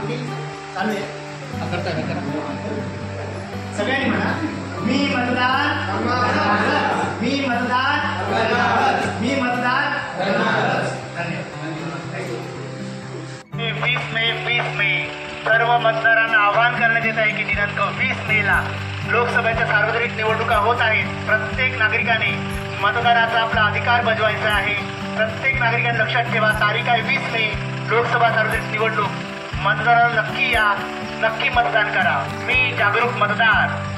चालू आहे करता सगळ्यांनी म्हणा मी मतदान मी मतदान मी मतदान. धन्यवाद. 20 मे सर्व मतदारांना आवाहन करण्यात येत आहे की दिनांक 20 मेला लोकसभेच्या सार्वत्रिक निवडणुका होत आहेत. प्रत्येक नागरिकाने मतदानाचा आपला अधिकार बजवायचा आहे. प्रत्येक नागरिकांनी लक्षात ठेवा, तारीख आहे 20 मे लोकसभा सार्वत्रिक निवडणूक. मतदाराला नक्की या, नक्की मतदान करा. मी जागरूक मतदार.